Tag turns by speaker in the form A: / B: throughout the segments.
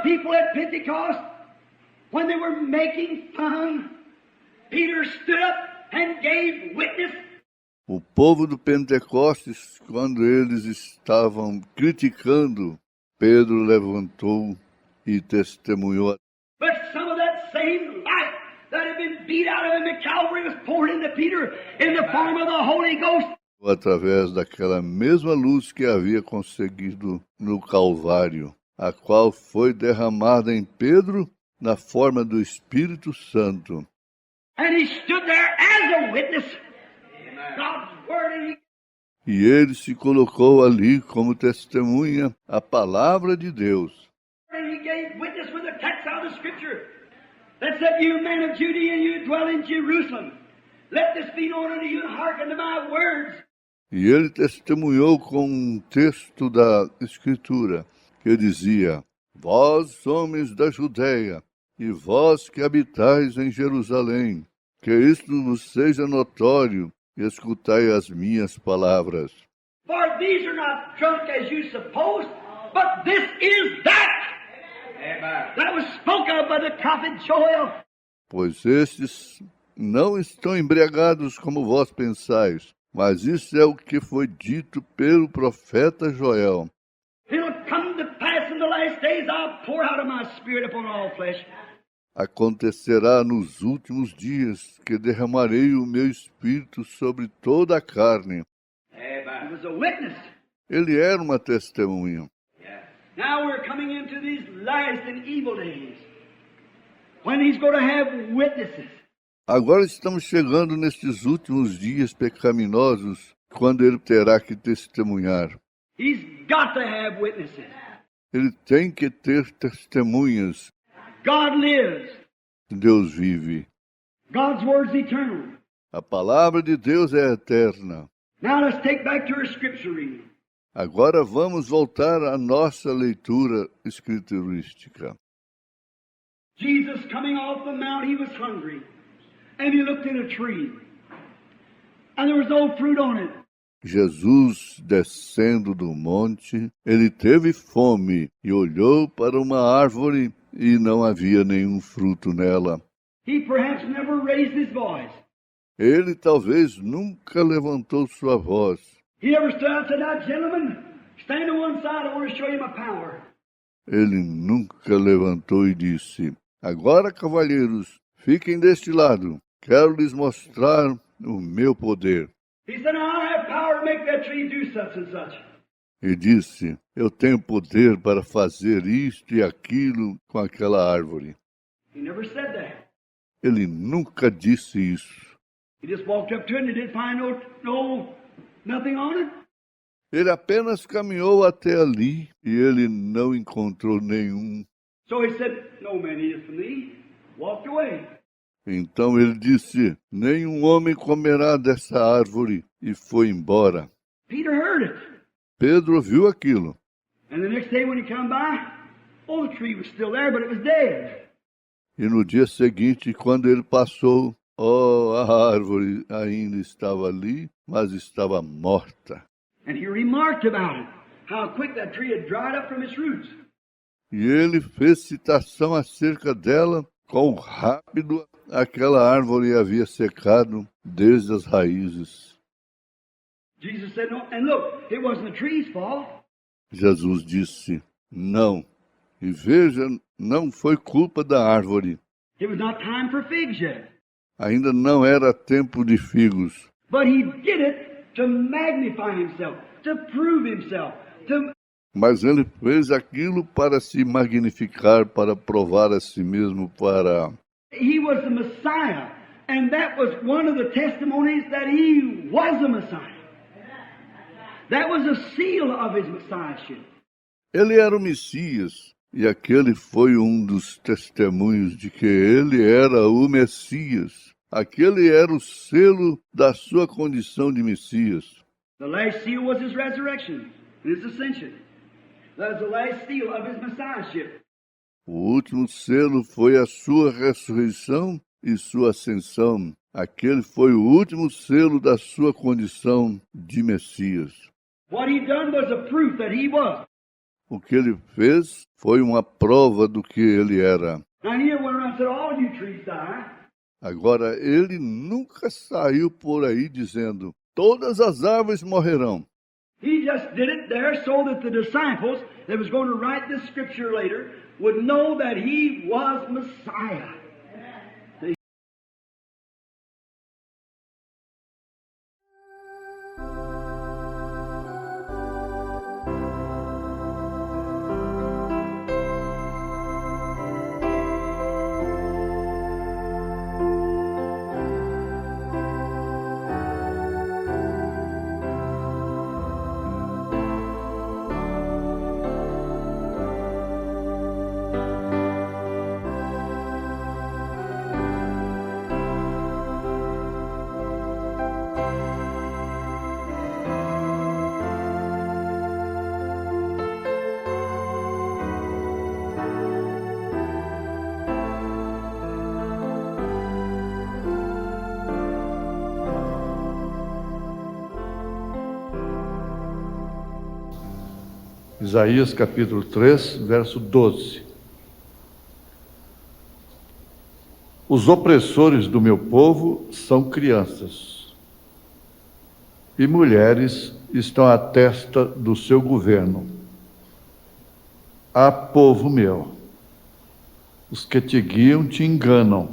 A: the people at Pentecost, when they were making fun, Peter stood up and gave witness.
B: O povo do Pentecostes, quando eles estavam criticando, Pedro levantou e testemunhou.
A: But some of that same light that had been beat out of him at Calvary was poured into Peter in the form of the Holy Ghost.
B: Através daquela mesma luz que havia conseguido no Calvário, a qual foi derramada em Pedro na forma do Espírito Santo.
A: And he stood there as a witness. God's word, and
B: E ele se colocou ali como testemunha a palavra de Deus.
A: he gave witness with the text out of the Scripture that said, "You men of Judea, you dwell in Jerusalem. Let this be known unto you, and hearken to my words."
B: E ele testemunhou com um texto da Escritura que dizia: Vós, homens da Judeia, e vós que habitais em Jerusalém, que isto vos seja notório, e escutai as minhas palavras.
A: For these are not drunk as you suppose, but this is that. Amen. That was spoken of by the prophet Joel.
B: Pois estes não estão embriagados como vós pensais, mas isso é o que foi dito pelo profeta Joel.
A: It'll come to pass in the last days, I'll pour out of my spirit upon all flesh.
B: Acontecerá nos últimos dias que derramarei o meu espírito sobre toda a carne.
A: He was a witness.
B: Ele era uma testemunha.
A: Now we're coming into these last and evil days, when he's going to have witnesses.
B: Agora estamos chegando nestes últimos dias pecaminosos, quando ele terá que testemunhar.
A: He's got to have witnesses.
B: Ele tem que ter testemunhas.
A: God lives.
B: Deus vive.
A: God's word's eternal.
B: A palavra de Deus é eterna.
A: Now let's take back to our scripture reading.
B: Agora vamos voltar à nossa leitura escriturística.
A: Jesus coming off the mount, he was hungry. And he looked in a tree. And there was no fruit on it.
B: Jesus, descendo do monte, ele teve fome e olhou para uma árvore e não havia nenhum fruto nela.
A: He perhaps never raised his voice.
B: Ele talvez nunca levantou sua voz.
A: He ever stood up and said, "Now, gentlemen, stand to one side, I want to show you my power."
B: Ele nunca levantou e disse: Agora, cavalheiros, fiquem deste lado. Quero lhes mostrar o meu poder.
A: He said, "I have power to make that tree do such and such."
B: E disse: Eu tenho poder para fazer isto e aquilo com aquela árvore.
A: He never said that.
B: Ele nunca disse isso.
A: He just walked up to it and he didn't find nothing on it.
B: Ele apenas caminhou até ali e ele não encontrou nenhum.
A: So he said, "No man eateth from thee." Walked away.
B: Então ele disse: Nenhum homem comerá dessa árvore, e foi embora.
A: Peter heard it.
B: Pedro ouviu aquilo.
A: And the next day when he come by, the tree was still there, but it was dead.
B: E no dia seguinte, quando ele passou, a árvore ainda estava ali, mas estava morta.
A: And he remarked about it, how quick that tree had dried up from its roots.
B: E ele fez citação acerca dela, quão rápido aquela árvore havia secado desde as raízes.
A: Jesus said, "No, and look, it wasn't the tree's fault."
B: Jesus disse: Não. E veja, não foi culpa da árvore.
A: It was not time for figs yet.
B: Ainda não era tempo de figos.
A: But he did it to magnify himself, to prove himself, to...
B: Mas ele fez aquilo para se magnificar, para provar a si mesmo, para...
A: He was the Messiah, and that was one of the testimonies that he was the Messiah. That was a seal of his messiahship.
B: Ele era o Messias, e aquele foi um dos testemunhos de que ele era o Messias. Aquele era o selo da sua condição de Messias.
A: The last seal was his resurrection and his ascension. That was the last seal of his messiahship.
B: O último selo foi a sua ressurreição e sua ascensão. Aquele foi o último selo da sua condição de Messias.
A: What he done was a proof that he was.
B: O que ele fez foi uma prova do que ele era.
A: Now he never went around and said, all you trees die.
B: Agora, ele nunca saiu por aí dizendo, todas as árvores morrerão.
A: He just did it there so that the disciples that was going to write this scripture later would know that he was Messiah.
C: Isaías capítulo 3, verso 12. Os opressores do meu povo são crianças, e mulheres estão à testa do seu governo. Ah, povo meu, os que te guiam te enganam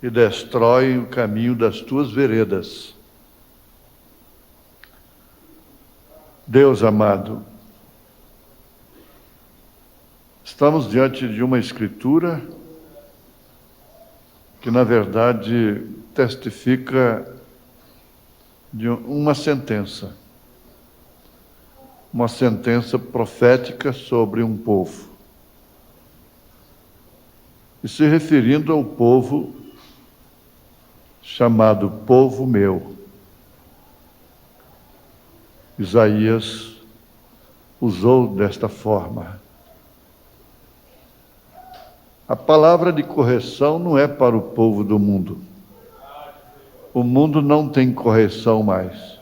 C: e destroem o caminho das tuas veredas. Deus amado, estamos diante de uma escritura que, na verdade, testifica de uma sentença profética sobre um povo. E se referindo ao povo chamado povo meu, Isaías usou desta forma. A palavra de correção não é para o povo do mundo. O mundo não tem correção mais.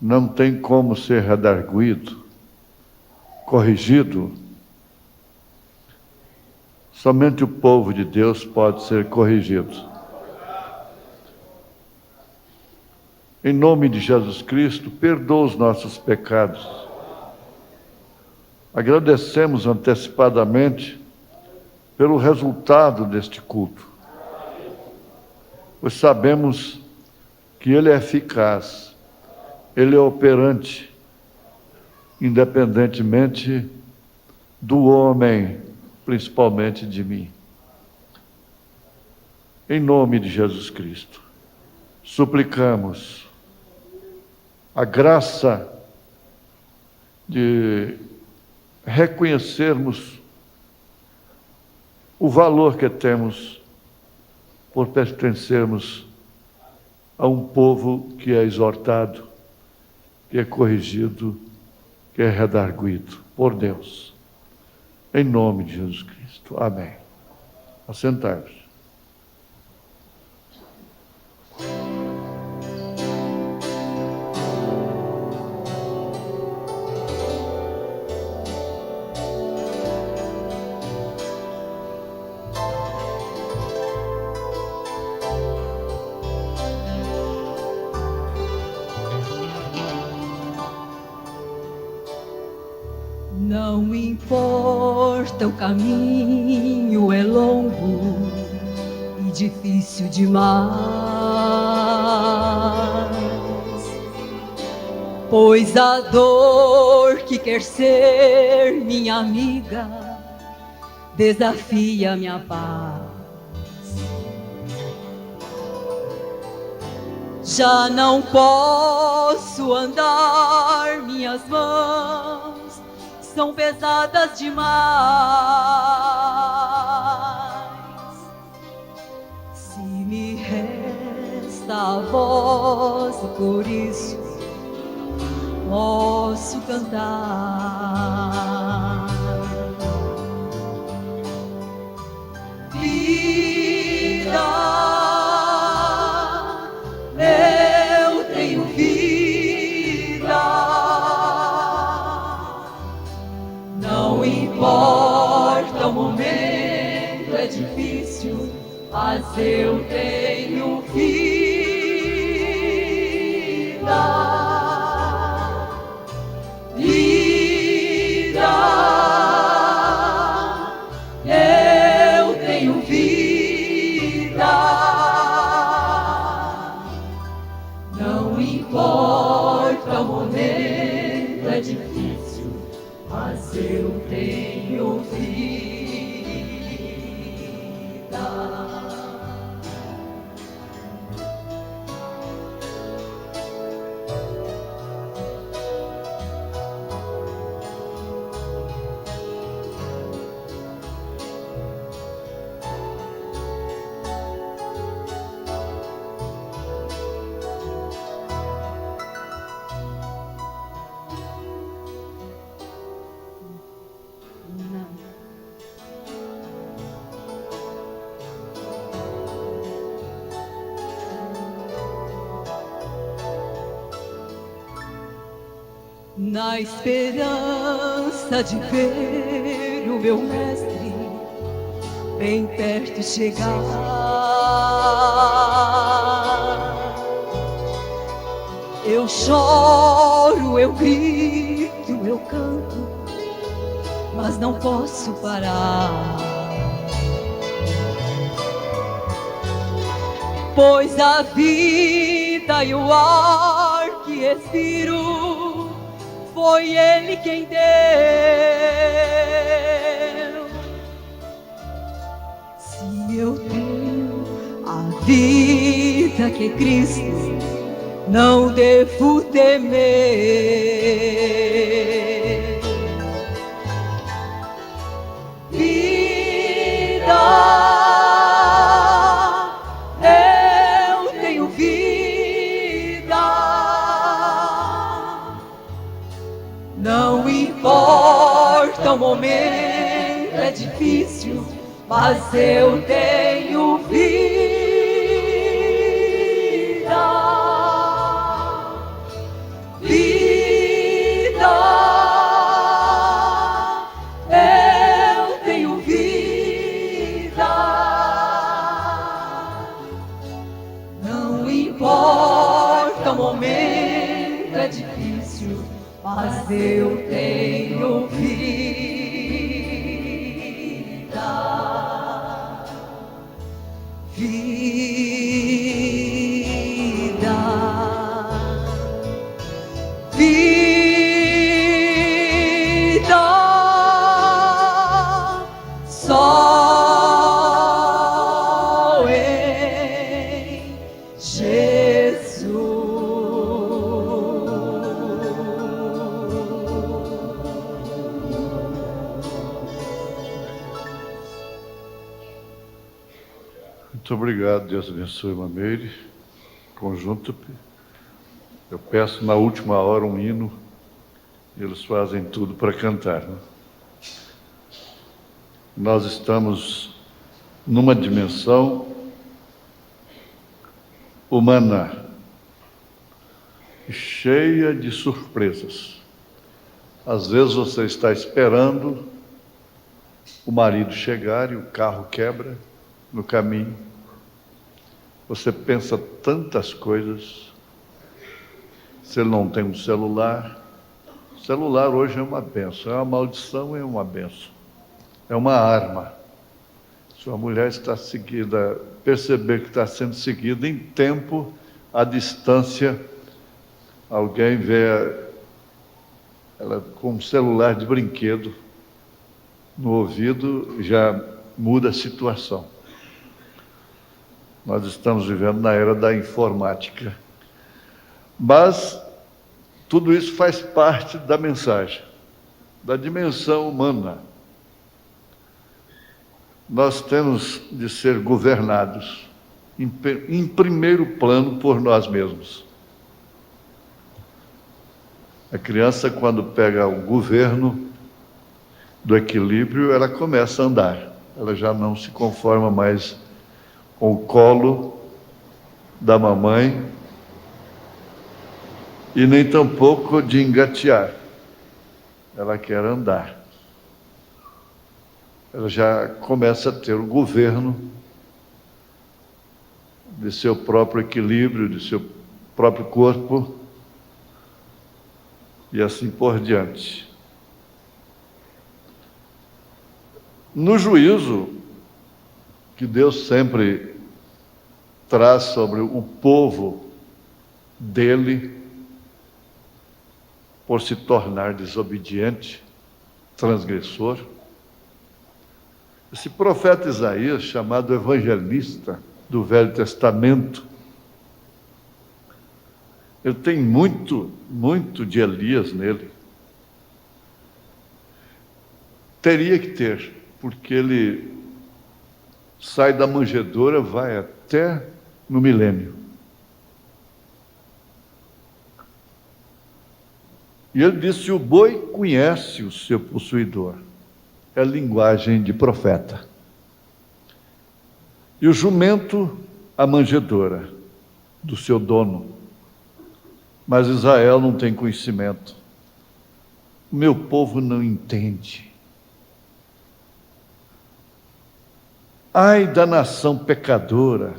C: Não tem como ser redarguido, corrigido. Somente o povo de Deus pode ser corrigido. Em nome de Jesus Cristo, perdoa os nossos pecados. Agradecemos antecipadamente pelo resultado deste culto, pois sabemos que ele é eficaz, ele é operante, independentemente do homem, principalmente de mim. Em nome de Jesus Cristo, suplicamos a graça de reconhecermos o valor que temos por pertencermos a um povo que é exortado, que é corrigido, que é redarguido por Deus. Em nome de Jesus Cristo. Amém. Assentai-vos.
D: Não importa, o caminho é longo e difícil demais, pois a dor que quer ser minha amiga desafia minha paz. Já não posso andar, minhas mãos são pesadas demais. Se me resta a voz e por isso posso cantar. Vida, eu tenho vida. importa o momento, é difícil, mas eu tenho vida. Vida, eu tenho vida. Não importa o momento, é difícil, mas eu tenho vida. Na esperança de ver o meu mestre bem perto chegar, eu choro, eu grito, eu canto, mas não posso parar, pois a vida e o ar que respiro foi Ele quem deu. Se eu tenho a vida que é Cristo, não devo temer. Vida, eu tenho vida. Não importa o momento, é difícil, mas eu tenho vida. Vida, eu tenho vida. Não importa o momento, é difícil, mas eu tenho vida. Vida, vida, só em Jesus.
C: Muito obrigado, Deus abençoe, Mameire, conjunto. Eu peço na última hora um hino, eles fazem tudo para cantar, né? Nós estamos numa dimensão humana, cheia de surpresas. Às vezes você está esperando o marido chegar e o carro quebra no caminho. Você pensa tantas coisas. Se ele não tem um celular, o celular hoje é uma bênção, é uma maldição, é uma bênção, é uma arma. Se uma mulher está seguida, perceber que está sendo seguida em tempo, à distância, alguém vê ela com um celular de brinquedo no ouvido, já muda a situação. Nós estamos vivendo na era da informática. Mas tudo isso faz parte da mensagem, da dimensão humana. Nós temos de ser governados, em primeiro plano, por nós mesmos. A criança, quando pega o governo do equilíbrio, ela começa a andar. Ela já não se conforma mais com o colo da mamãe e nem tampouco de engatear. Ela quer andar. ela já começa a ter o governo de seu próprio equilíbrio, de seu próprio corpo, e assim por diante. No juízo que Deus sempre traz sobre o povo dele, por se tornar desobediente, transgressor, esse profeta Isaías, chamado evangelista do Velho Testamento, ele tem muito de Elias nele. Teria que ter, porque ele sai da manjedoura, vai até no milênio. E ele disse: o boi conhece o seu possuidor. É a linguagem de profeta. E o jumento, a manjedoura do seu dono. Mas Israel não tem conhecimento. O meu povo não entende. Ai da nação pecadora,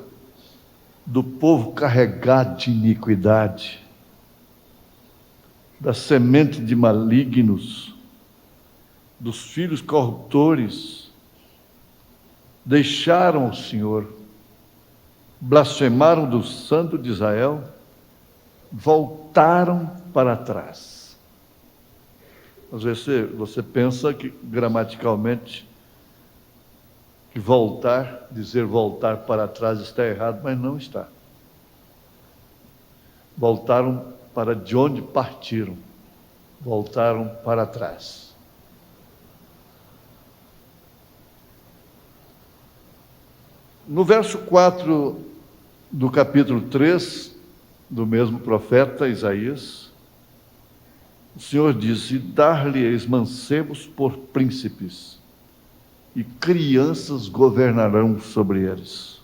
C: do povo carregado de iniquidade, da semente de malignos, dos filhos corruptores, deixaram o Senhor, blasfemaram do Santo de Israel, voltaram para trás. Às vezes você pensa que gramaticalmente que dizer voltar para trás está errado, mas não está. Voltaram para de onde partiram, voltaram para trás. No verso 4 do capítulo 3, do mesmo profeta Isaías, o Senhor diz: e dar-lhe-eis mancebos por príncipes, e crianças governarão sobre eles.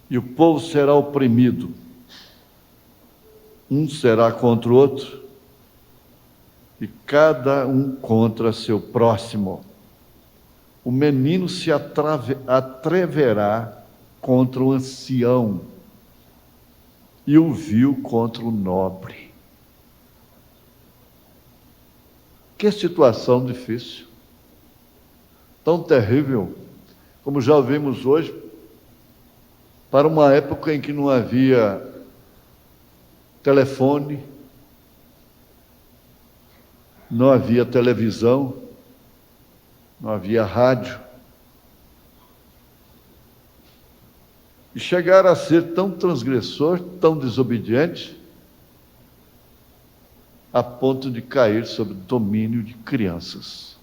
C: E o povo será oprimido, um será contra o outro, e cada um contra seu próximo. O menino se atreverá contra o ancião, e o vil contra o nobre. Que situação difícil, tão terrível, como já ouvimos hoje, para uma época em que não havia telefone, não havia televisão, não havia rádio. E chegar a ser tão transgressor, tão desobediente, a ponto de cair sob o domínio de crianças.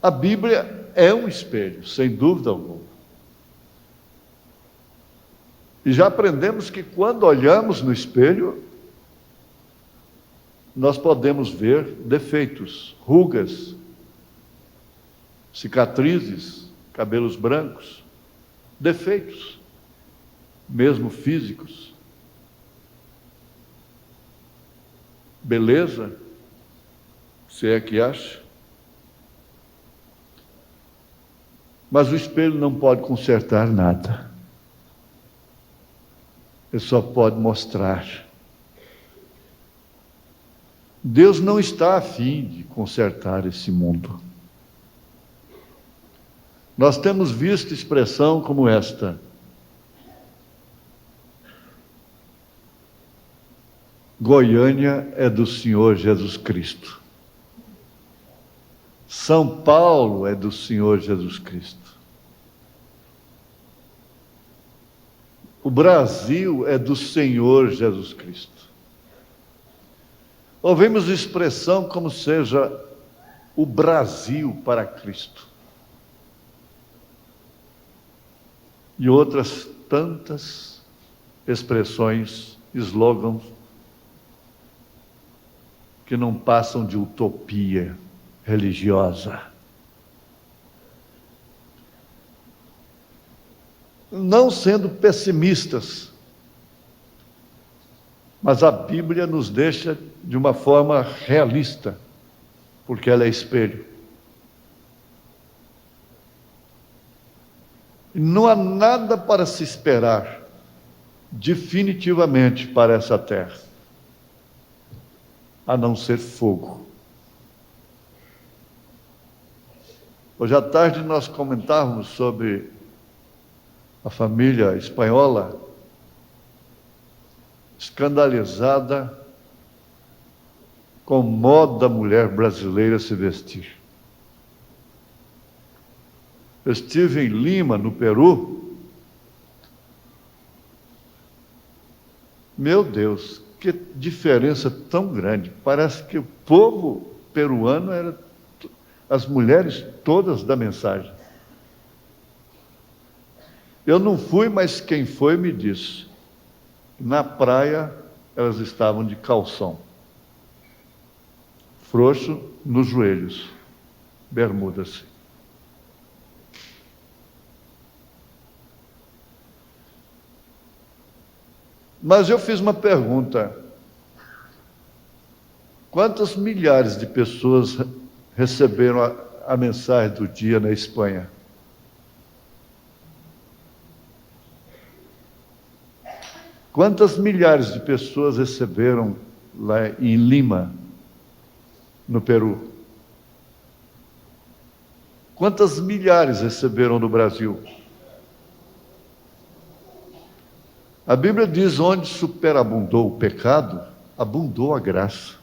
C: A Bíblia é um espelho, sem dúvida alguma. E já aprendemos que quando olhamos no espelho, nós podemos ver defeitos, rugas, cicatrizes, cabelos brancos, defeitos, mesmo físicos. Beleza, se é que acha. Mas o espelho não pode consertar nada. Ele só pode mostrar. Deus não está a fim de consertar esse mundo. Nós temos visto expressão como esta: Goiânia é do Senhor Jesus Cristo. São Paulo é do Senhor Jesus Cristo. O Brasil é do Senhor Jesus Cristo. Ouvimos expressão como seja o Brasil para Cristo. E outras tantas expressões, slogans, que não passam de utopia religiosa. Não sendo pessimistas, Mas a Bíblia nos deixa de uma forma realista, porque ela é espelho. Não há nada para se esperar definitivamente para essa terra, a não ser fogo. Hoje à tarde nós comentávamos sobre a família espanhola escandalizada com o modo da mulher brasileira se vestir. Eu estive em Lima, no Peru. Meu Deus, que diferença tão grande. Parece que o povo peruano era as mulheres todas da mensagem. Eu não fui, mas quem foi me disse. Na praia, elas estavam de calção, frouxo nos joelhos, bermudas. Mas eu fiz uma pergunta: quantas milhares de pessoas receberam a mensagem do dia na Espanha? Quantas milhares de pessoas receberam lá em Lima, no Peru? Quantas milhares receberam no Brasil? A Bíblia diz: onde superabundou o pecado, abundou a graça.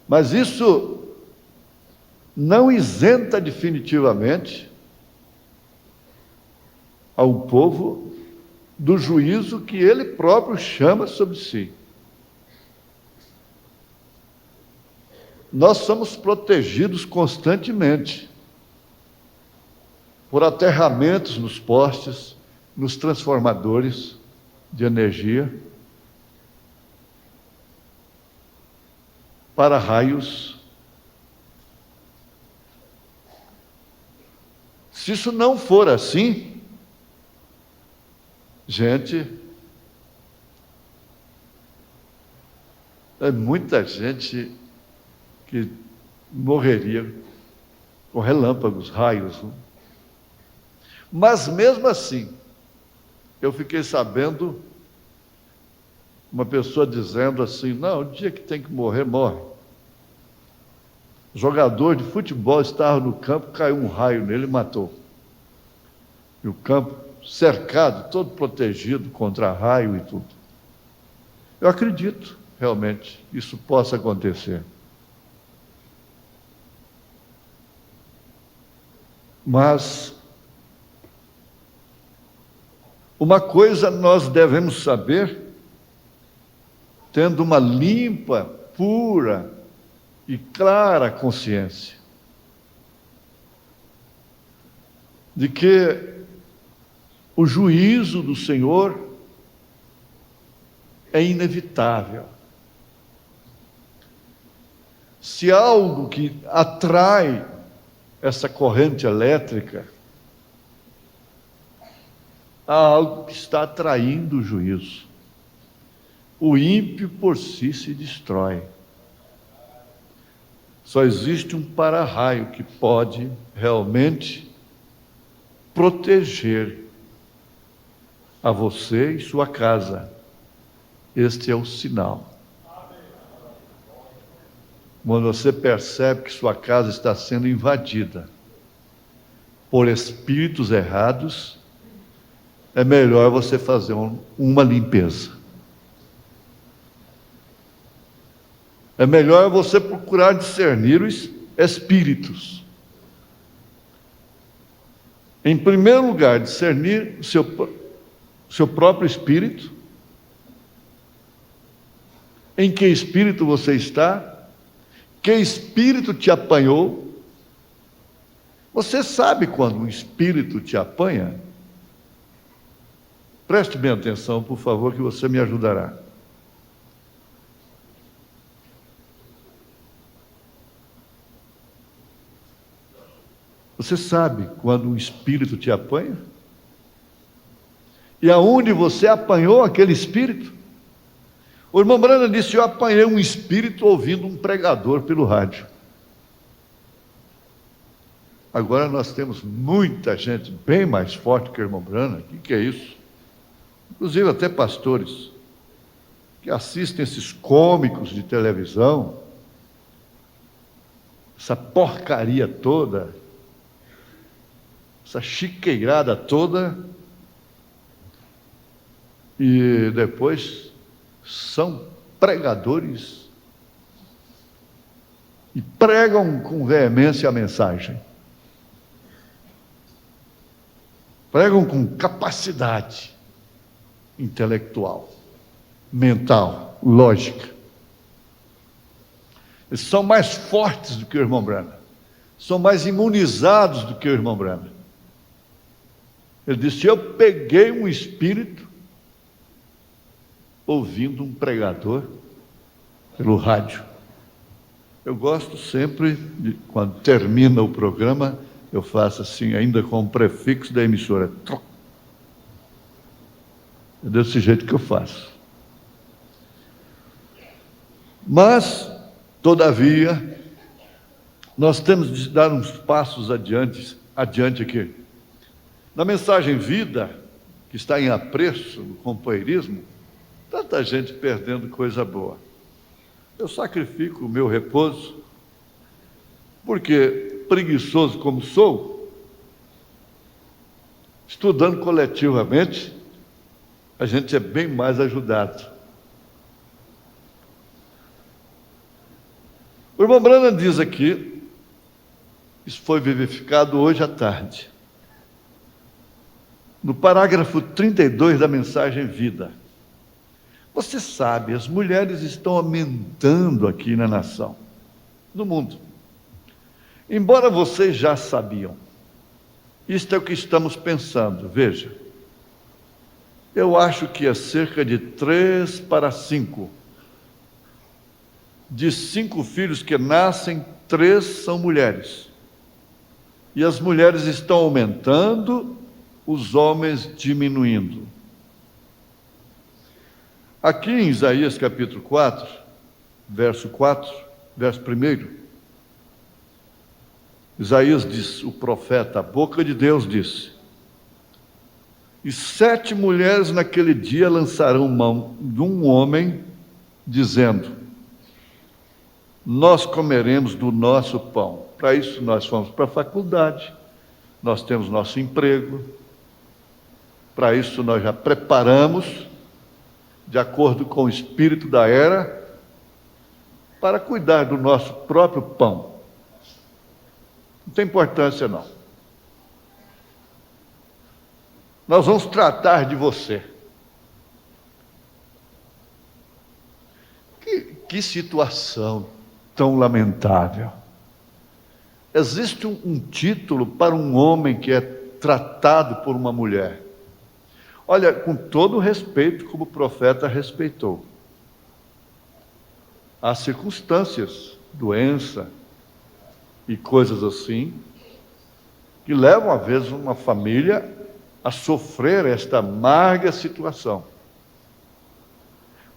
C: Mas isso não isenta definitivamente ao povo do juízo que ele próprio chama sobre si. Nós somos protegidos constantemente por aterramentos nos postes, nos transformadores de energia, para raios. Se isso não for assim, gente, é muita gente que morreria com relâmpagos, raios. Mas mesmo assim, eu fiquei sabendo uma pessoa dizendo assim: não, o dia que tem que morrer, morre. O jogador de futebol estava no campo, caiu um raio nele e matou. E o campo cercado, todo protegido contra raio e tudo. Eu acredito, realmente, isso possa acontecer. Mas uma coisa nós devemos saber, tendo uma limpa, pura e clara consciência, de que o juízo do Senhor é inevitável. Se há algo que atrai essa corrente elétrica, há algo que está atraindo o juízo. O ímpio por si se destrói. Só existe um para-raio que pode realmente proteger a você e sua casa. Este é o sinal. Quando você percebe que sua casa está sendo invadida por espíritos errados, é melhor você fazer uma limpeza. É melhor você procurar discernir os espíritos. Em primeiro lugar, discernir o seu próprio espírito. Em que espírito você está? Que espírito te apanhou? Você sabe quando um espírito te apanha? Preste bem atenção, por favor, que você me ajudará. Você sabe quando um espírito te apanha? E aonde você apanhou aquele espírito? O irmão Branham disse: eu apanhei um espírito ouvindo um pregador pelo rádio. Agora nós temos muita gente bem mais forte que o irmão Branham. O que é isso? Inclusive até pastores que assistem esses cômicos de televisão, essa porcaria toda, essa chiqueirada toda, e depois são pregadores e pregam com veemência a mensagem. Pregam com capacidade intelectual, mental, lógica. Eles são mais fortes do que o irmão Branham, são mais imunizados do que o irmão Branham. Ele disse: eu peguei um espírito ouvindo um pregador pelo rádio. Eu gosto sempre, quando termina o programa, eu faço assim, ainda com o prefixo da emissora. É desse jeito que eu faço. Mas, todavia, nós temos de dar uns passos adiante aqui. Na mensagem Vida, que está em apreço no companheirismo, tanta gente perdendo coisa boa. Eu sacrifico o meu repouso, porque, preguiçoso como sou, estudando coletivamente, a gente é bem mais ajudado. O irmão Branham diz aqui, isso foi vivificado hoje à tarde, no parágrafo 32 da mensagem Vida. Você sabe, as mulheres estão aumentando aqui na nação, no mundo. Embora vocês já sabiam, isto é o que estamos pensando, veja. Eu acho que é cerca de 3 para 5. De 5 filhos que nascem, 3 são mulheres. E as mulheres estão aumentando, os homens diminuindo. Aqui em Isaías capítulo 4, verso 1, Isaías diz, o profeta, a boca de Deus disse: e 7 mulheres naquele dia lançarão mão de um homem, dizendo: nós comeremos do nosso pão. Para isso nós fomos para a faculdade, nós temos nosso emprego, para isso nós já preparamos, de acordo com o espírito da era, para cuidar do nosso próprio pão. Não tem importância não. Nós vamos tratar de você. Que situação tão lamentável. Existe um título para um homem que é tratado por uma mulher. Olha, com todo o respeito, como o profeta respeitou. Há circunstâncias, doença e coisas assim, que levam, às vezes, uma família a sofrer esta amarga situação.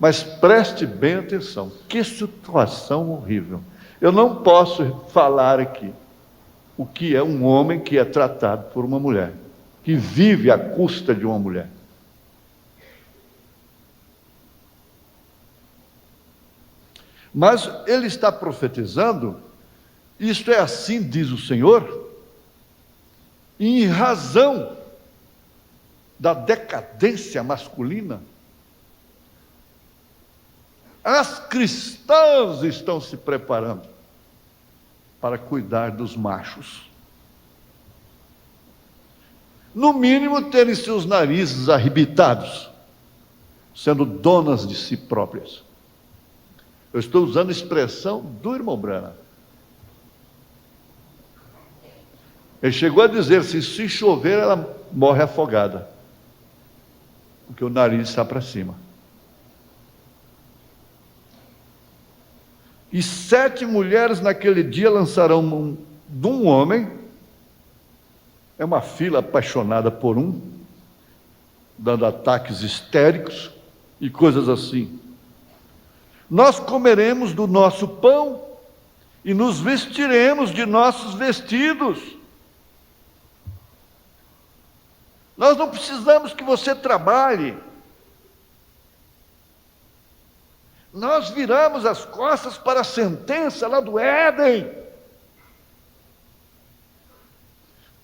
C: Mas preste bem atenção, que situação horrível. Eu não posso falar aqui o que é um homem que é tratado por uma mulher, que vive à custa de uma mulher. Mas ele está profetizando, isto é assim, diz o Senhor, em razão da decadência masculina. As cristãs estão se preparando para cuidar dos machos. No mínimo, terem seus narizes arrebitados, sendo donas de si próprias. Eu estou usando a expressão do irmão Branham. Ele chegou a dizer, se chover, ela morre afogada, porque o nariz está para cima. E 7 mulheres naquele dia lançarão mão de um homem, é uma fila apaixonada por um, dando ataques histéricos e coisas assim. Nós comeremos do nosso pão e nos vestiremos de nossos vestidos. Nós não precisamos que você trabalhe. Nós viramos as costas para a sentença lá do Éden.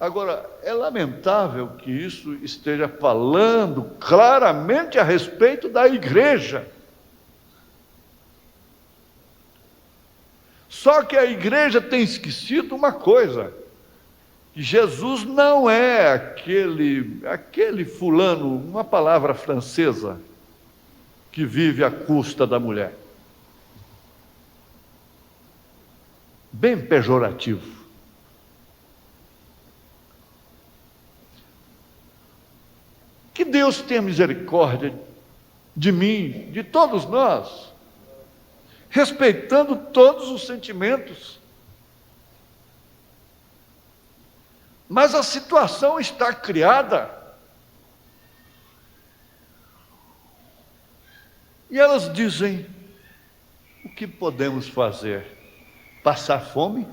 C: Agora, é lamentável que isso esteja falando claramente a respeito da igreja. Só que a igreja tem esquecido uma coisa, que Jesus não é aquele fulano, uma palavra francesa, que vive à custa da mulher. Bem pejorativo. Que Deus tenha misericórdia de mim, de todos nós, respeitando todos os sentimentos. Mas a situação está criada. E elas dizem: o que podemos fazer? Passar fome?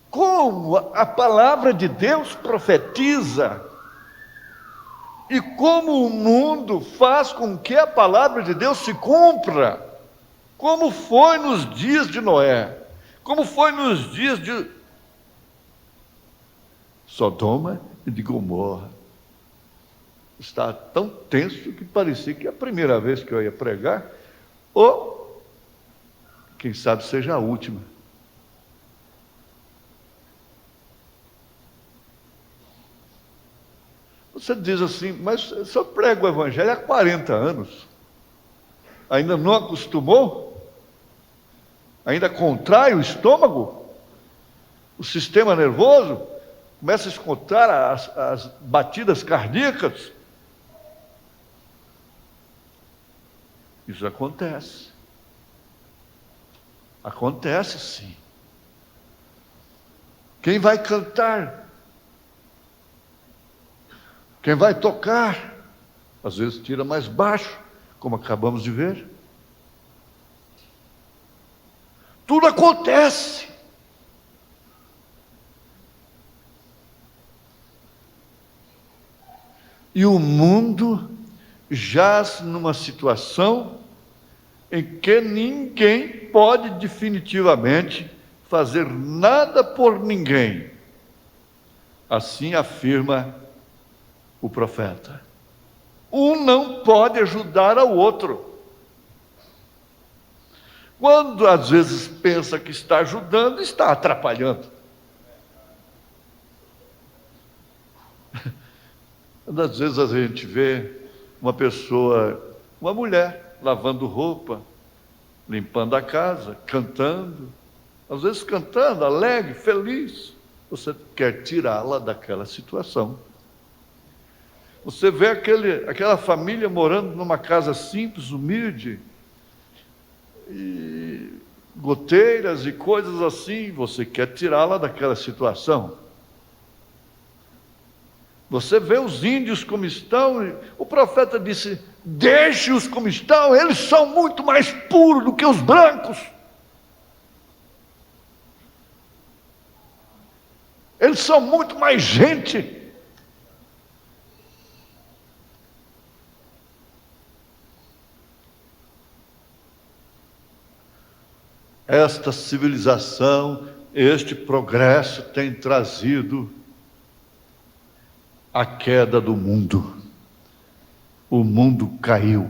C: Como a palavra de Deus profetiza e como o mundo faz com que a palavra de Deus se cumpra, como foi nos dias de Noé, como foi nos dias de Sodoma e de Gomorra. Está tão tenso que parecia que é a primeira vez que eu ia pregar, ou quem sabe seja a última. Você diz assim: mas eu só prego o evangelho há 40 anos. Ainda não acostumou? Ainda contrai o estômago? O sistema nervoso? Começa a escutar as batidas cardíacas? Isso acontece. Acontece sim. Quem vai cantar? Quem vai tocar? Às vezes tira mais baixo, como acabamos de ver. Tudo acontece. E o mundo jaz numa situação em que ninguém pode definitivamente fazer nada por ninguém. Assim afirma o profeta. Um não pode ajudar ao outro. Quando às vezes pensa que está ajudando, está atrapalhando. Às vezes a gente vê uma pessoa, uma mulher, lavando roupa, limpando a casa, cantando, às vezes cantando, alegre, feliz. Você quer tirá-la daquela situação. Você vê aquela família morando numa casa simples, humilde, e goteiras e coisas assim, você quer tirá-la daquela situação. Você vê os índios como estão, e o profeta disse: deixe-os como estão, eles são muito mais puros do que os brancos. Eles são muito mais gente. Esta civilização, este progresso tem trazido a queda do mundo. O mundo caiu.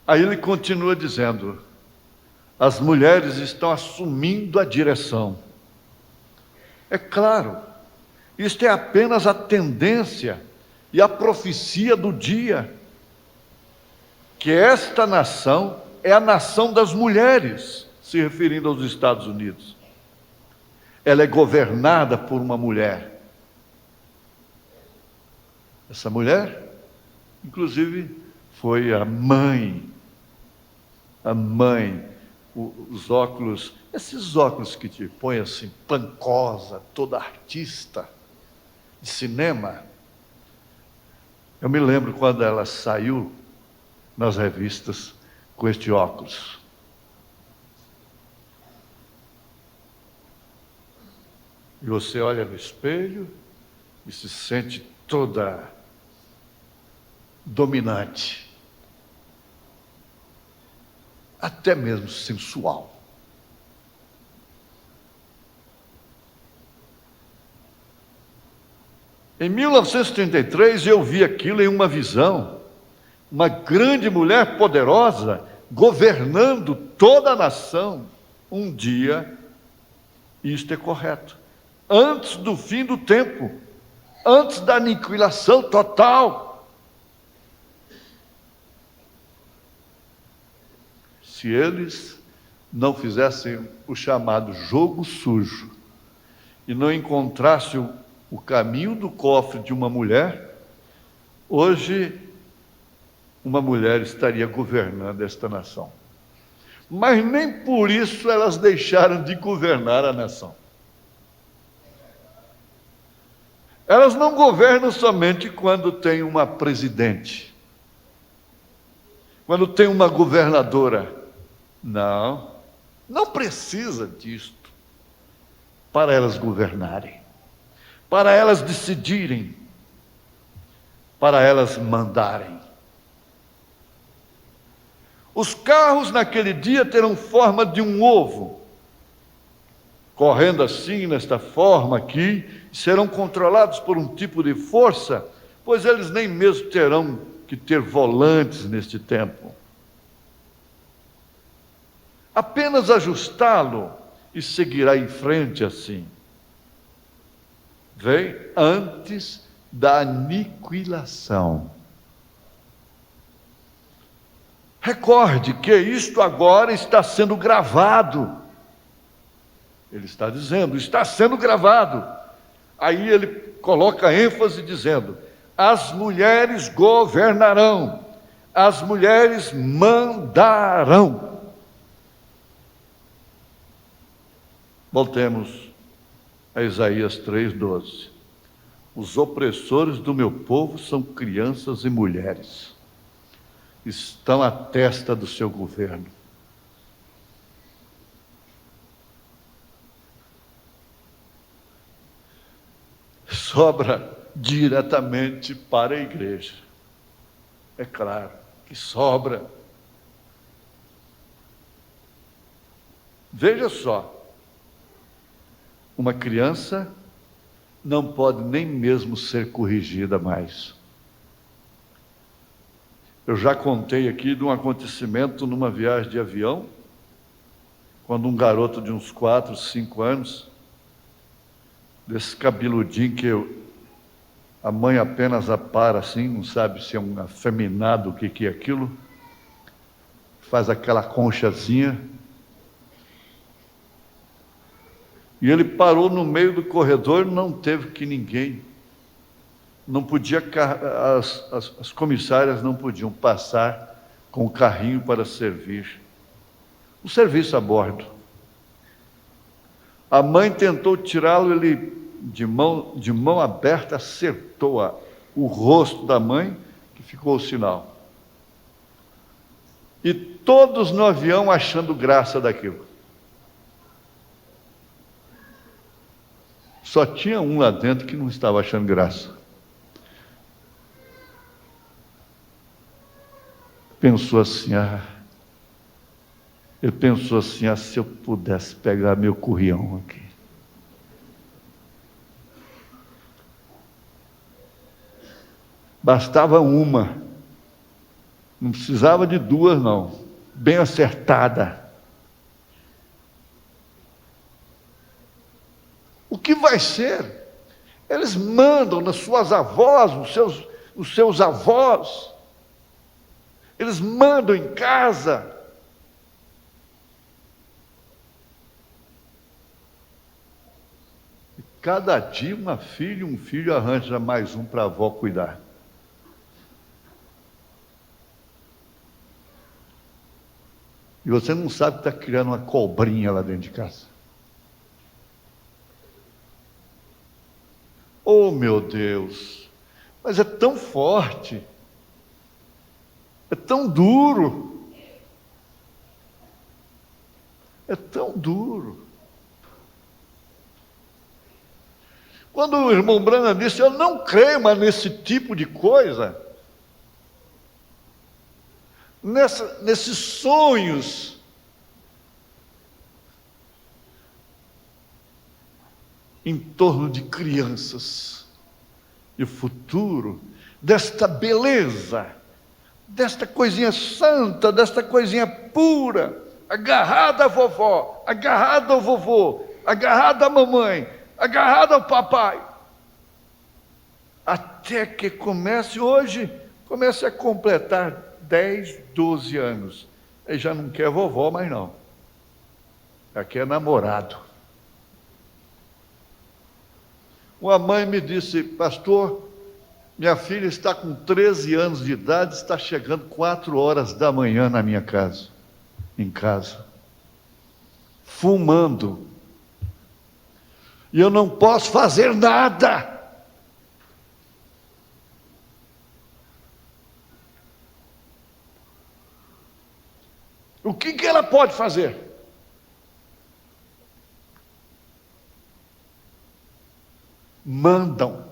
C: Aí ele continua dizendo: as mulheres estão assumindo a direção. É claro, isto é apenas a tendência e a profecia do dia, que esta nação é a nação das mulheres, se referindo aos Estados Unidos. Ela é governada por uma mulher. Essa mulher, inclusive, foi a mãe os óculos, esses óculos que te põe assim, pancosa, toda artista de cinema. Eu me lembro quando ela saiu nas revistas com este óculos. E você olha no espelho e se sente toda dominante, até mesmo sensual. Em 1933 eu vi aquilo em uma visão, uma grande mulher poderosa governando toda a nação. Um dia, isto é correto, antes do fim do tempo, antes da aniquilação total. Se eles não fizessem o chamado jogo sujo e não encontrassem o caminho do cofre de uma mulher, hoje uma mulher estaria governando esta nação. Mas nem por isso elas deixaram de governar a nação. Elas não governam somente quando tem uma presidente, quando tem uma governadora. Não, não precisa disto para elas governarem, para elas decidirem, para elas mandarem. Os carros naquele dia terão forma de um ovo, correndo assim, nesta forma aqui, serão controlados por um tipo de força, pois eles nem mesmo terão que ter volantes neste tempo. Apenas ajustá-lo e seguirá em frente assim. Vem antes da aniquilação. Recorde que isto agora está sendo gravado. Ele está dizendo, está sendo gravado. Aí ele coloca ênfase dizendo, as mulheres governarão, as mulheres mandarão. Voltemos a Isaías 3:12. Os opressores do meu povo são crianças e mulheres. Estão à testa do seu governo. Sobra diretamente para a igreja. É claro que sobra. Veja só. Uma criança não pode nem mesmo ser corrigida mais. Eu já contei aqui de um acontecimento numa viagem de avião, quando um garoto de uns 4, 5 anos, desse cabeludinho que a mãe apenas apara assim, não sabe se é um afeminado, o que é aquilo, faz aquela conchazinha, e ele parou no meio do corredor, não teve que ninguém, não podia, as comissárias não podiam passar com o carrinho para servir. O serviço a bordo. A mãe tentou tirá-lo, ele de mão aberta acertou o rosto da mãe, que ficou o sinal. E todos no avião achando graça daquilo. Só tinha um lá dentro que não estava achando graça. Pensou assim, ele pensou assim, se eu pudesse pegar meu currião aqui. Bastava uma, não precisava de duas não, bem acertada. O que vai ser? Eles mandam nas suas avós, os seus avós, eles mandam em casa. E cada dia uma filha, um filho arranja mais um para a avó cuidar. E você não sabe que está criando uma cobrinha lá dentro de casa. Oh, meu Deus! Mas é tão forte, é tão duro, é tão duro. Quando o irmão Branham disse, eu não creio mais nesse tipo de coisa, nesses sonhos, em torno de crianças, e o futuro, desta beleza, desta coisinha santa, desta coisinha pura, agarrada à vovó, agarrada ao vovô, agarrada à mamãe, agarrada ao papai, até que comece a completar 10, 12 anos. Aí já não quer vovó mais não. Aqui é namorado. Uma mãe me disse, pastor, minha filha está com 13 anos de idade, está chegando 4 horas da manhã na minha casa, em casa, fumando. E eu não posso fazer nada. O que ela pode fazer? Mandam.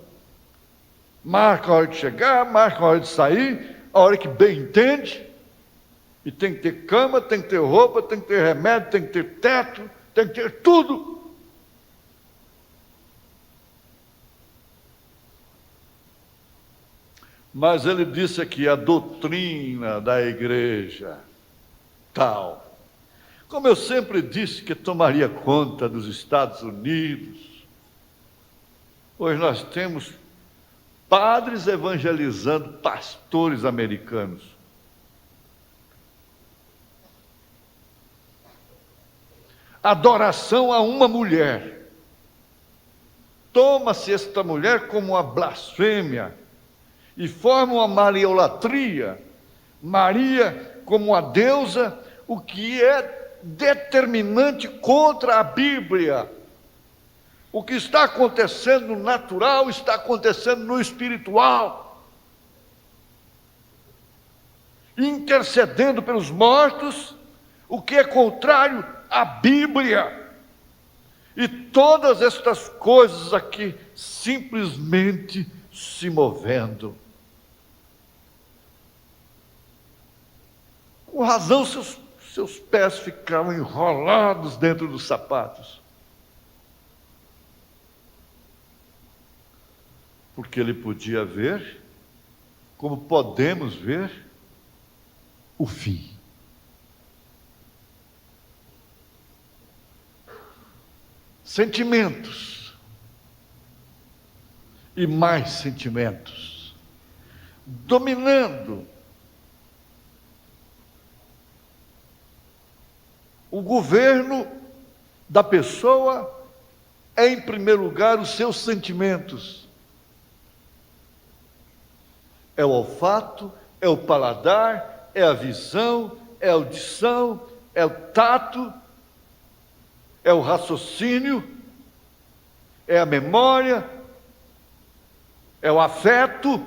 C: Marca a hora de chegar, marca a hora de sair, a hora que bem entende. E tem que ter cama, tem que ter roupa, tem que ter remédio, tem que ter teto, tem que ter tudo. Mas ele disse aqui a doutrina da igreja tal. Como eu sempre disse que tomaria conta dos Estados Unidos, hoje nós temos padres evangelizando pastores americanos. Adoração a uma mulher. Toma-se esta mulher como uma blasfêmia e forma uma mariolatria. Maria como a deusa, o que é determinante contra a Bíblia. O que está acontecendo no natural está acontecendo no espiritual. Intercedendo pelos mortos, o que é contrário à Bíblia. E todas estas coisas aqui simplesmente se movendo. Com razão, seus pés ficavam enrolados dentro dos sapatos. Porque ele podia ver, como podemos ver, o fim. Sentimentos. E mais sentimentos. Dominando o governo da pessoa é, em primeiro lugar, os seus sentimentos. É o olfato, é o paladar, é a visão, é a audição, é o tato, é o raciocínio, é a memória, é o afeto,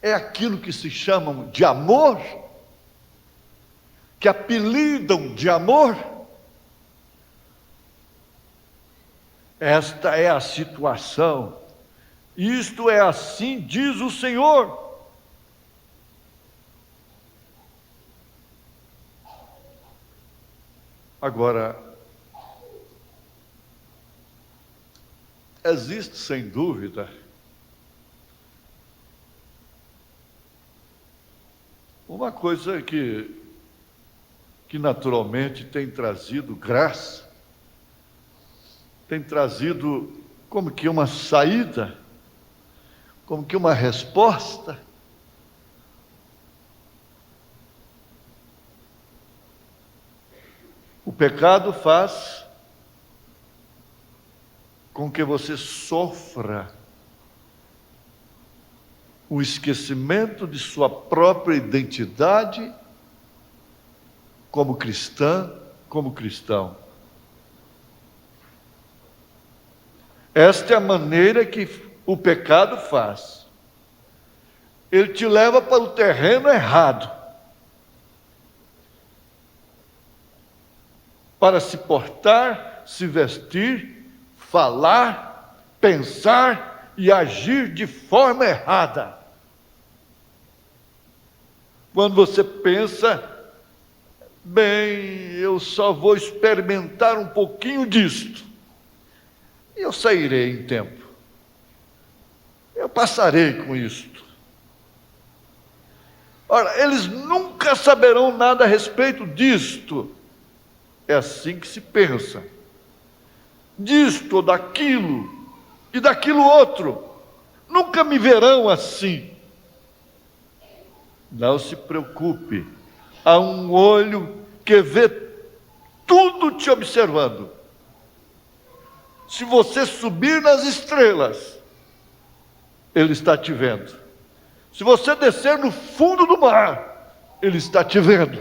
C: é aquilo que se chamam de amor, que apelidam de amor. Esta é a situação. Isto é assim, diz o Senhor. Agora, existe sem dúvida uma coisa que naturalmente tem trazido graça, tem trazido como que uma saída, como que uma resposta. O pecado faz com que você sofra o esquecimento de sua própria identidade como cristã, como cristão. Esta é a maneira que o pecado faz. Ele te leva para o terreno errado, para se portar, se vestir, falar, pensar e agir de forma errada. Quando você pensa, bem, eu só vou experimentar um pouquinho disto, e eu sairei em tempo, eu passarei com isto. Ora, eles nunca saberão nada a respeito disto. É assim que se pensa. Disto ou daquilo, e daquilo outro. Nunca me verão assim. Não se preocupe. Há um olho que vê tudo te observando. Se você subir nas estrelas, Ele está te vendo. Se você descer no fundo do mar, Ele está te vendo.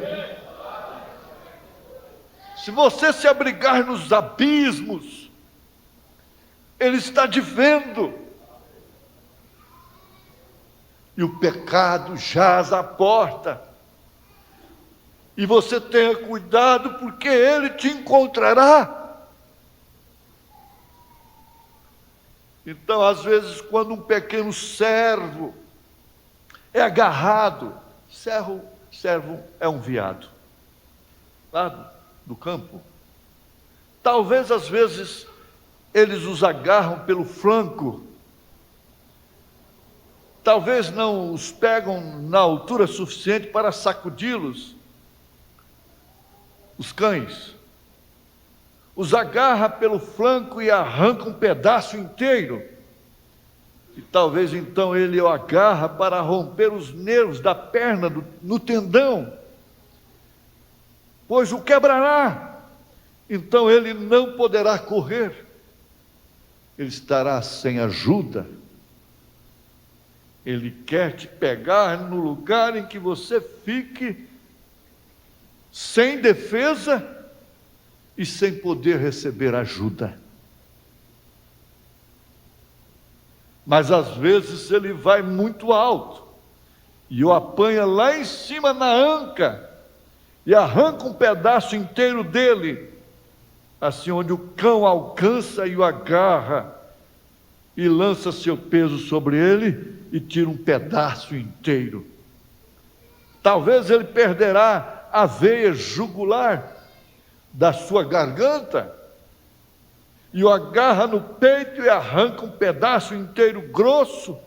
C: Se você se abrigar nos abismos, Ele está te vendo. E o pecado jaz à porta. E você tenha cuidado, porque ele te encontrará. Então, às vezes, quando um pequeno servo é agarrado, servo é um veado, lá do campo. Talvez, às vezes, eles os agarram pelo flanco. Talvez não os pegam na altura suficiente para sacudi-los. Os cães os agarra pelo flanco e arranca um pedaço inteiro. E talvez então ele o agarra para romper os nervos da perna no tendão, pois o quebrará. Então ele não poderá correr, ele estará sem ajuda. Ele quer te pegar no lugar em que você fique sem defesa e sem poder receber ajuda. Mas às vezes ele vai muito alto e o apanha lá em cima na anca e arranca um pedaço inteiro dele, assim onde o cão alcança e o agarra e lança seu peso sobre ele e tira um pedaço inteiro. Talvez ele perderá a veia jugular da sua garganta e o agarra no peito e arranca um pedaço inteiro grosso.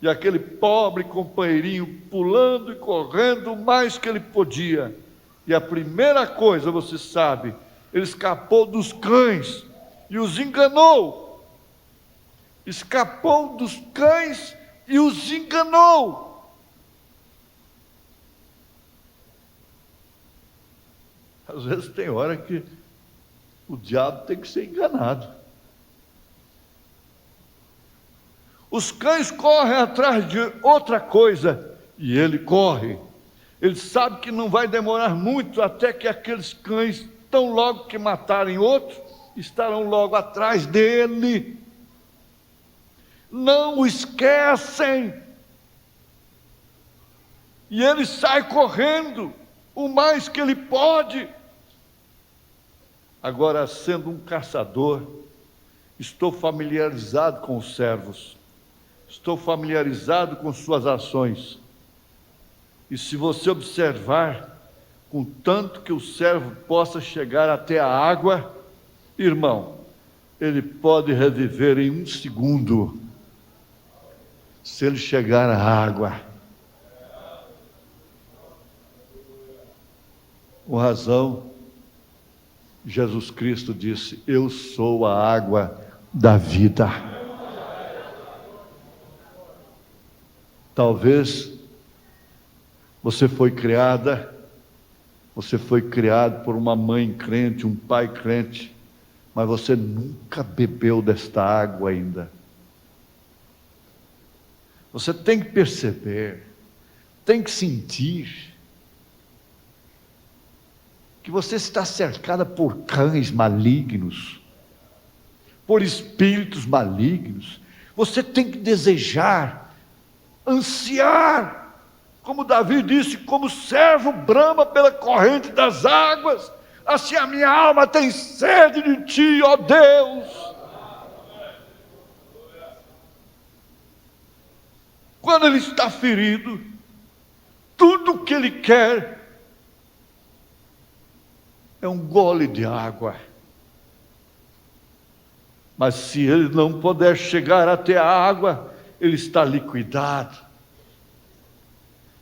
C: E aquele pobre companheirinho pulando e correndo o mais que ele podia. E a primeira coisa, você sabe, ele escapou dos cães e os enganou. Escapou dos cães e os enganou. Às vezes tem hora que o diabo tem que ser enganado. Os cães correm atrás de outra coisa e ele corre. Ele sabe que não vai demorar muito até que aqueles cães, tão logo que matarem outro, estarão logo atrás dele. Não o esquecem. E ele sai correndo o mais que ele pode. Agora, sendo um caçador, estou familiarizado com os servos, estou familiarizado com suas ações. E se você observar, contanto que o servo possa chegar até a água, irmão, ele pode reviver em 1 segundo, se ele chegar à água. Com razão, Jesus Cristo disse: eu sou a água da vida. Talvez você foi criado por uma mãe crente, um pai crente, mas você nunca bebeu desta água ainda. Você tem que perceber, tem que sentir. que você está cercada por cães malignos, por espíritos malignos, você tem que desejar, ansiar, como Davi disse, como servo brama pela corrente das águas, assim a minha alma tem sede de ti, ó Deus. Quando ele está ferido, tudo o que ele quer é um gole de água. Mas se ele não puder chegar até a água, ele está liquidado.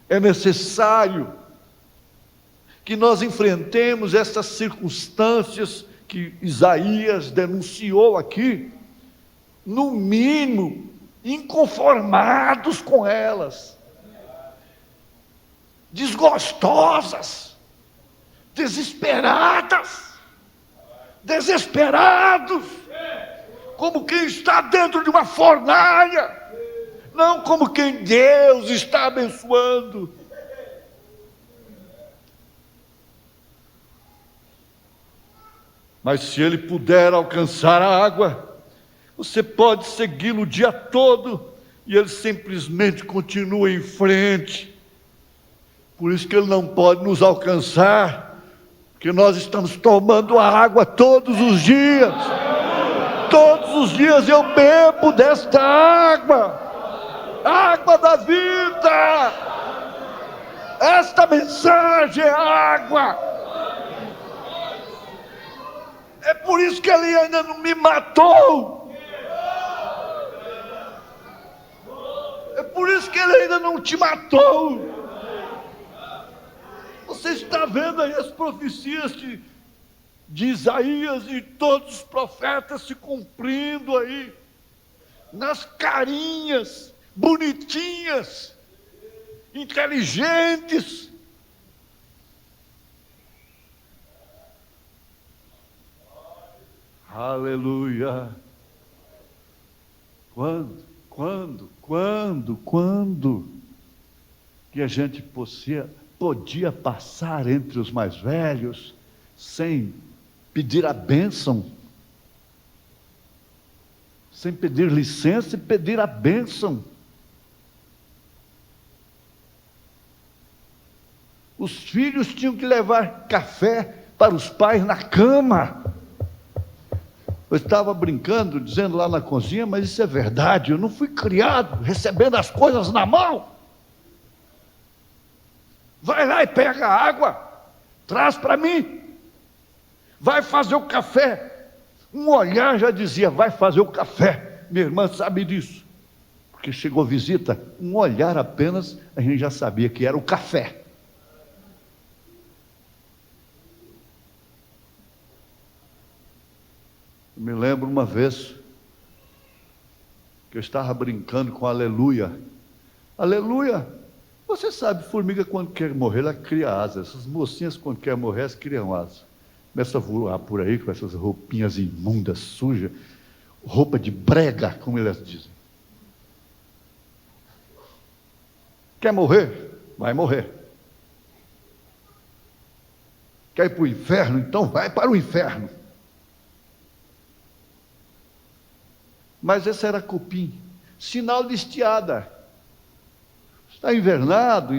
C: É necessário que nós enfrentemos essas circunstâncias que Isaías denunciou aqui, no mínimo, inconformados com elas, desgostosas, desesperadas, desesperados, como quem está dentro de uma fornalha, não como quem Deus está abençoando. Mas se ele puder alcançar a água, você pode segui-lo o dia todo e ele simplesmente continua em frente. Por isso que ele não pode nos alcançar, porque nós estamos tomando a água todos os dias. Todos os dias eu bebo desta água, água da vida. Esta mensagem é água. É por isso que ele ainda não me matou. É por isso que ele ainda não te matou. Você está vendo aí as profecias de Isaías e todos os profetas se cumprindo aí, nas carinhas bonitinhas, inteligentes. Aleluia! Quando que a gente podia passar entre os mais velhos sem pedir a bênção, sem pedir licença e pedir a bênção? Os filhos tinham que levar café para os pais na cama. Eu estava brincando, dizendo lá na cozinha, mas isso é verdade, eu não fui criado recebendo as coisas na mão. Vai lá e pega a água, traz para mim. Vai fazer o café. Um olhar já dizia, vai fazer o café. Minha irmã sabe disso, porque chegou visita, um olhar apenas, a gente já sabia que era o café. Eu me lembro uma vez que eu estava brincando com aleluia. Aleluia! Você sabe, formiga quando quer morrer, ela cria asas. Essas mocinhas quando querem morrer, elas criam asas. Começa a voar por aí com essas roupinhas imundas, sujas, roupa de brega, como elas dizem. Quer morrer? Vai morrer. Quer ir para o inferno? Então vai para o inferno. Mas esse era cupim, sinal de estiada. Está invernado,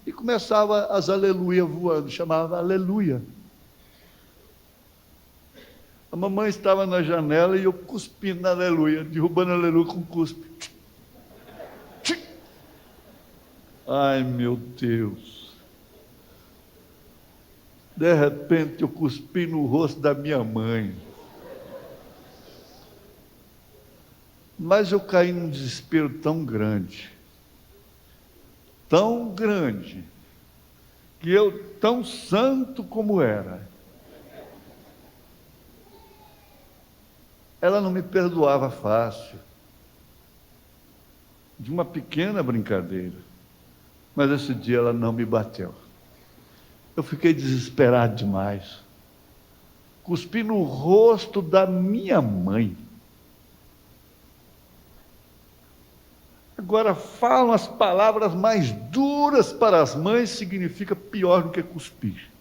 C: e começava as aleluia voando, chamava aleluia. A mamãe estava na janela e eu cuspindo na aleluia, derrubando a aleluia com cuspe. Ai, meu Deus. De repente eu cuspi no rosto da minha mãe. Mas eu caí num desespero tão grande, que eu, tão santo como era, ela não me perdoava fácil, de uma pequena brincadeira, mas esse dia ela não me bateu. Eu fiquei desesperado demais, cuspi no rosto da minha mãe. Agora, falam as palavras mais duras para as mães, significa pior do que cuspir.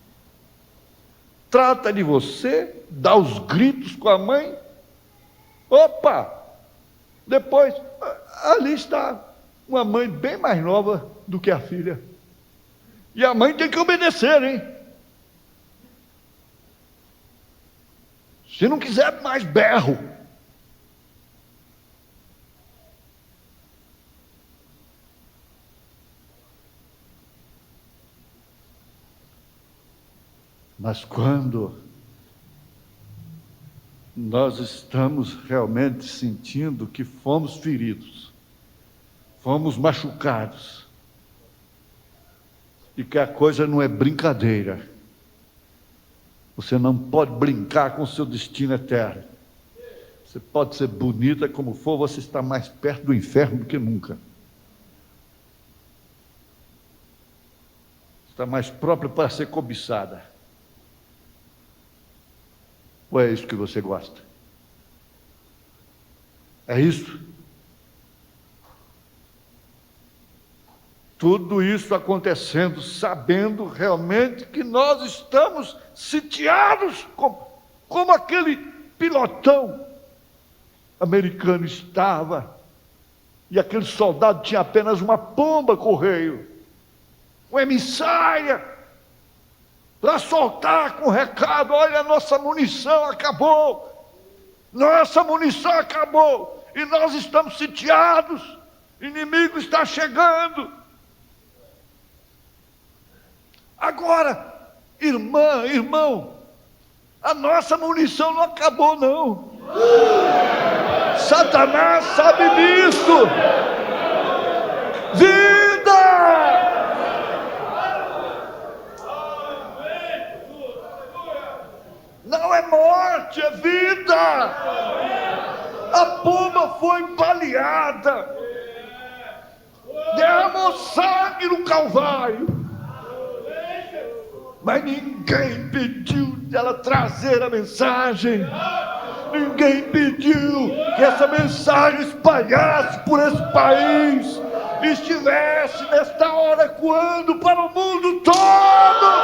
C: trata de você, dá os gritos com a mãe. Opa! Depois, ali está uma mãe bem mais nova do que a filha. E a mãe tem que obedecer, hein? Se não quiser, mais berro. Mas quando nós estamos realmente sentindo que fomos feridos, fomos machucados, e que a coisa não é brincadeira, você não pode brincar com o seu destino eterno. Você pode ser bonita como for, você está mais perto do inferno do que nunca. Está mais própria para ser cobiçada. Ou é isso que você gosta? É isso? Tudo isso acontecendo, sabendo realmente que nós estamos sitiados, como aquele pilotão americano estava, e aquele soldado tinha apenas uma pomba correio, uma emissária, para soltar com o recado: olha, nossa munição acabou, e nós estamos sitiados, o inimigo está chegando. Agora, irmão, a nossa munição não acabou, não. Satanás sabe disso. Vida! Não é morte, é vida. A pomba foi baleada, derramou sangue no Calvário, mas ninguém pediu ela trazer a mensagem. Ninguém pediu que essa mensagem espalhasse por esse país, estivesse nesta hora ecoando para o mundo todo.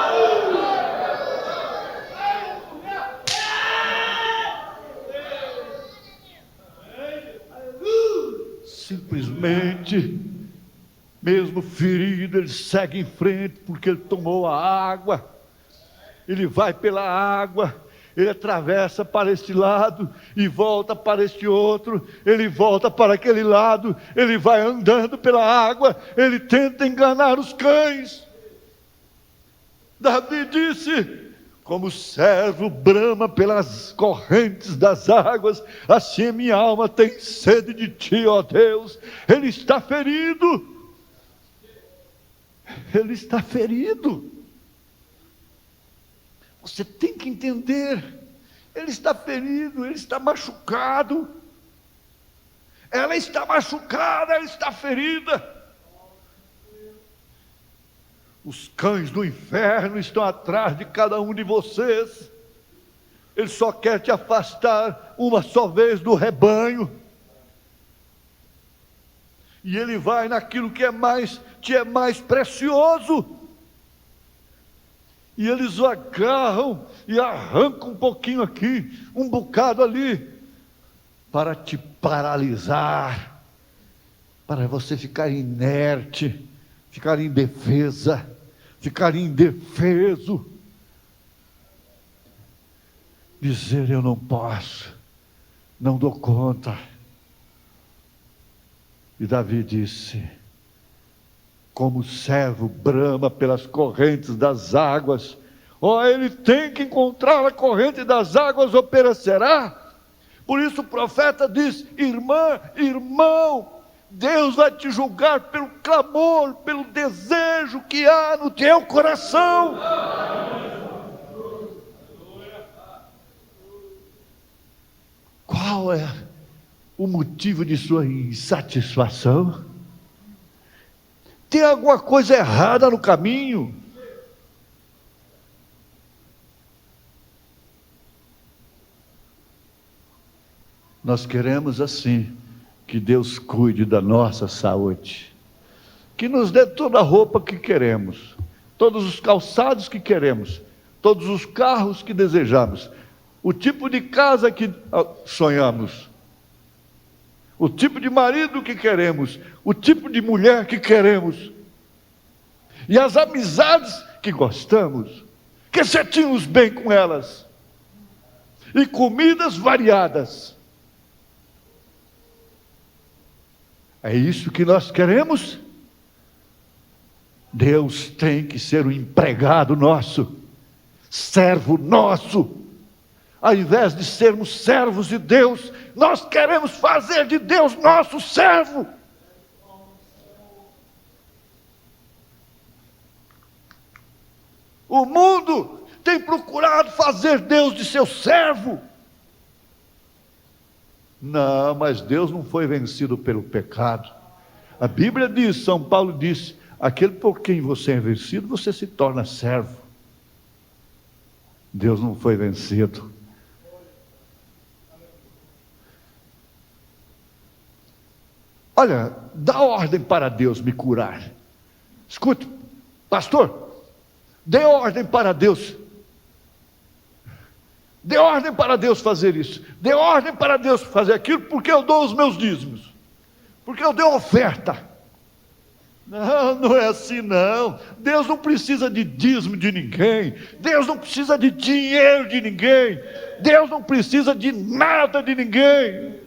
C: Simplesmente, mesmo ferido, ele segue em frente, porque ele tomou a água. Ele vai pela água, ele atravessa para este lado e volta para este outro, ele volta para aquele lado, ele vai andando pela água, ele tenta enganar os cães. Davi disse: como o servo brama pelas correntes das águas, assim minha alma tem sede de ti, ó Deus. Ele está ferido. Ele está ferido. Você tem que entender, ele está ferido, ele está machucado, ela está machucada, ela está ferida. Os cães do inferno estão atrás de cada um de vocês. Ele só quer te afastar uma só vez do rebanho. E ele vai naquilo que te é mais precioso. E eles o agarram e arrancam um pouquinho aqui, um bocado ali, para te paralisar, para você ficar inerte, ficar indefesa, ficar indefeso. Dizer: eu não posso, não dou conta. E Davi disse: como o servo brama pelas correntes das águas, ele tem que encontrar a corrente das águas ou perecerá. Por isso o profeta diz: irmão, Deus vai te julgar pelo clamor, pelo desejo que há no teu coração. Qual é o motivo de sua insatisfação? Tem alguma coisa errada no caminho? Nós queremos assim que Deus cuide da nossa saúde, que nos dê toda a roupa que queremos, todos os calçados que queremos, todos os carros que desejamos, o tipo de casa que sonhamos, o tipo de marido que queremos, o tipo de mulher que queremos, e as amizades que gostamos, que sentimos bem com elas, e comidas variadas. É isso que nós queremos? Deus tem que ser o empregado nosso, servo nosso. Ao invés de sermos servos de Deus, nós queremos fazer de Deus nosso servo. O mundo tem procurado fazer Deus de seu servo. Não, mas Deus não foi vencido pelo pecado. A Bíblia diz, São Paulo disse, aquele por quem você é vencido, você se torna servo. Deus não foi vencido. Olha, dá ordem para Deus me curar. Escute, pastor, dê ordem para Deus. Dê ordem para Deus fazer isso. Dê ordem para Deus fazer aquilo, porque eu dou os meus dízimos. Porque eu dou oferta. Não, não é assim não. Deus não precisa de dízimo de ninguém. Deus não precisa de dinheiro de ninguém. Deus não precisa de nada de ninguém.